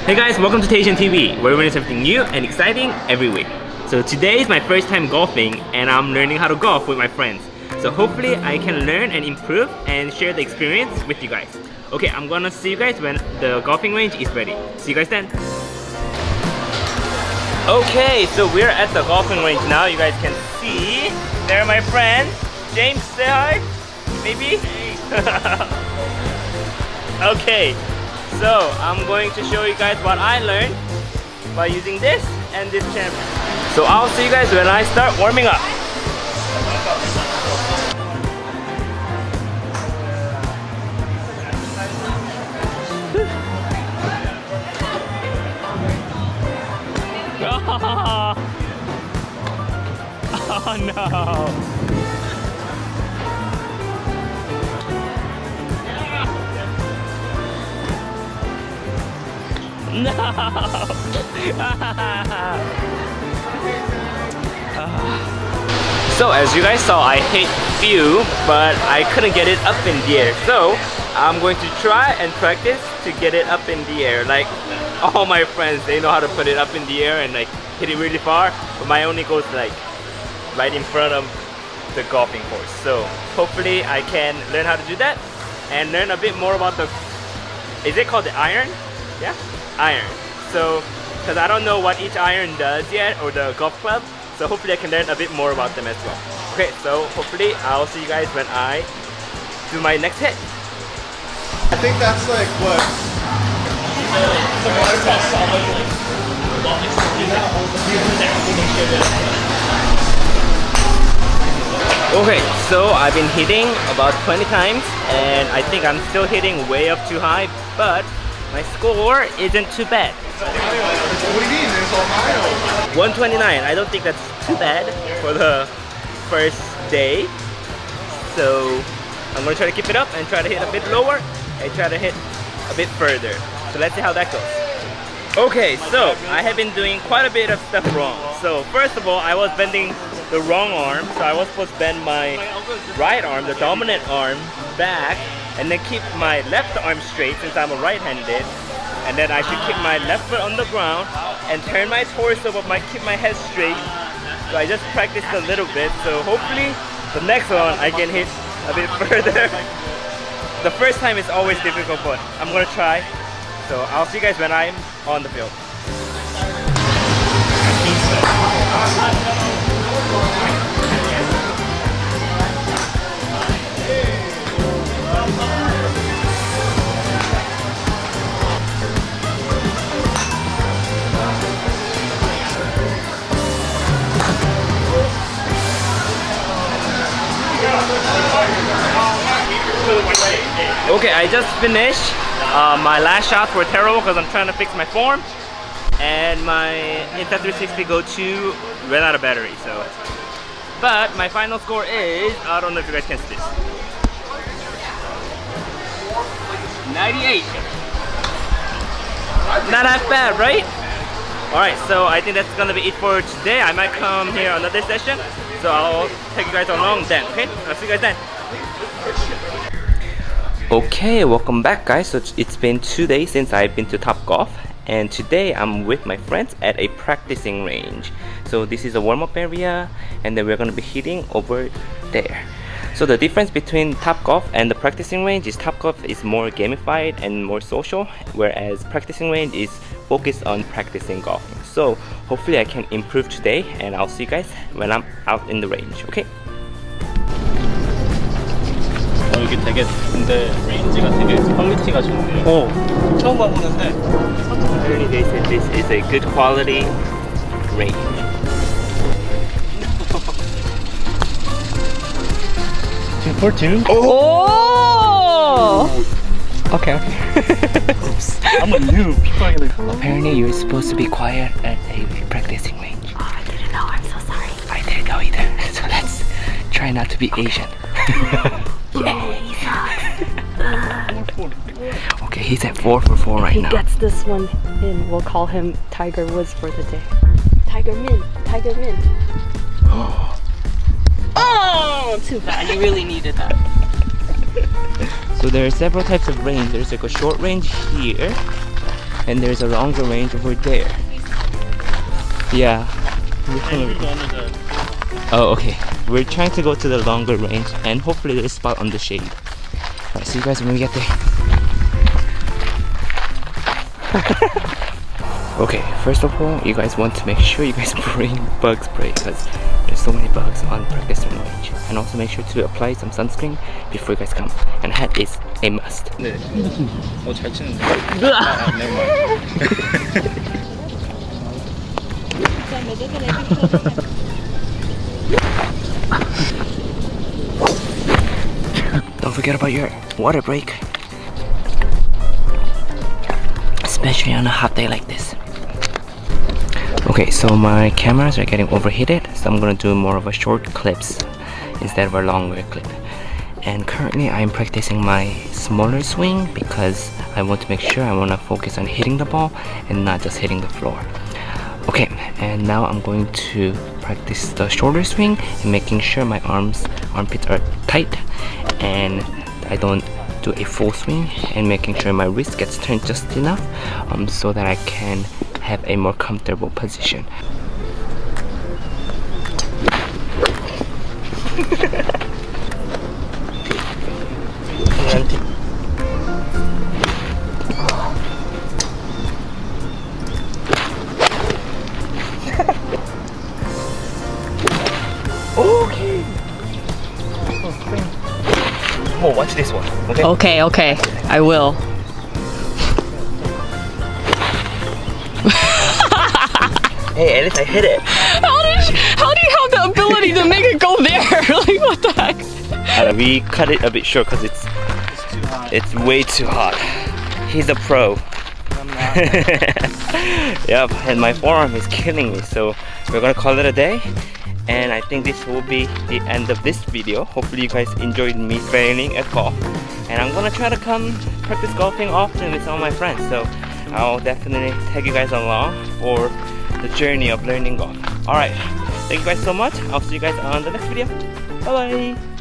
Hey guys, welcome to Tayshan TV, where we learn something new and exciting every week. So today is my first time golfing and I'm learning how to golf with my friends. So hopefully I can learn and improve and share the experience with you guys. Okay, I'm gonna see you guys when the golfing range is ready. See you guys then. Okay, so we're at the golfing range now. You guys can see, there are my friends. James, say hi, maybe? Okay. So I'm going to show you guys what I learned by using this and this camera. So I'll see you guys when I start warming up. Oh no! No! So as you guys saw, I hit few, but I couldn't get it up in the air. So I'm going to try and practice to get it up in the air. Like all my friends, they know how to put it up in the air and like hit it really far. But my only goes like right in front of the golfing course. So hopefully I can learn how to do that and learn a bit more about the, is it called the iron? Yeah? Iron. So, because I don't know what each iron does yet, or the golf club, so hopefully I can learn a bit more about them as well. Okay, so hopefully I'll see you guys when I do my next hit. I think that's like what? Okay, so I've been hitting about 20 times and I think I'm still hitting way up too high, but my score isn't too bad. What do you mean? There's Ohio. 129. I don't think that's too bad for the first day. So I'm gonna try to keep it up and try to hit a bit lower and try to hit a bit further. So let's see how that goes. Okay, so I have been doing quite a bit of stuff wrong. So first of all, I was bending the wrong arm. So I was supposed to bend my right arm, the dominant arm, back, and then keep my left arm straight since I'm a right-handed, and then I should keep my left foot on the ground and turn my torso but keep my head straight. So I just practiced a little bit, so hopefully the next one I can hit a bit further. The first time is always difficult, but I'm gonna try. So I'll see you guys when I'm on the field. Okay, I just finished. My last shots were terrible because I'm trying to fix my form, and my Insta360 Go 2 ran out of battery. So, but my final score is, I don't know if you guys can see this, 98. Not half bad, right? Alright, so I think that's gonna be it for today. I might come here another session, so I'll take you guys along then. Okay, I'll see you guys then. Okay, welcome back guys. So it's been 2 days since I've been to Topgolf, and today I'm with my friends at a practicing range. So this is a warm-up area and then we're going to be hitting over there. So the difference between Topgolf and the practicing range is Topgolf is more gamified and more social, whereas practicing range is focused on practicing golfing. So hopefully I can improve today, and I'll see you guys when I'm out in the range. Okay? 여기 되게 근데 레인지가 되게 퀄리티가 좋네요. 처음 가보는데 Apparently they said this is a good quality range. Two for two. Oh! Okay. I'm a noob. Apparently you're supposed to be quiet at a practicing range. Oh, I didn't know. I'm so sorry. I didn't know either. So let's try not to be Asian. Okay, he's at 4 for 4 right He now. gets this one in. We'll call him Tiger Woods for the day. Tiger Min. Tiger Min. Oh, too bad. You really needed that. So there are several types of range. There's like a short range here, and there's a longer range over there. Yeah. Oh, okay. We're trying to go to the longer range and hopefully there's a spot on the shade. Alright, see you guys when we get there. Okay, first of all, you guys want to make sure you guys bring bug spray because there's so many bugs on practice range. And also make sure to apply some sunscreen before you guys come. And hat is a must. 네. 잘 치는데. Don't forget about your water break. Especially on a hot day like this. Okay, so my cameras are getting overheated, so I'm gonna do more of a short clips instead of a longer clip. And currently I'm practicing my smaller swing because I want to make sure I want to focus on hitting the ball and not just hitting the floor. Okay, and now I'm going to practice the shorter swing and making sure my armpits are tight and I don't do a full swing, and making sure my wrist gets turned just enough so that I can have a more comfortable position. Okay. Oh, watch this one. Okay. Okay, I will. Hey, at least I hit it. How do you have the ability to make it go there? Like, what the heck? We cut it a bit short because it's way too hot. He's a pro. Yep, and my forearm is killing me, so we're gonna call it a day. And I think this will be the end of this video. Hopefully you guys enjoyed me failing at golf. And I'm gonna try to come practice golfing often with some of my friends. So I'll definitely take you guys along for the journey of learning golf. Alright, thank you guys so much. I'll see you guys on the next video. Bye bye.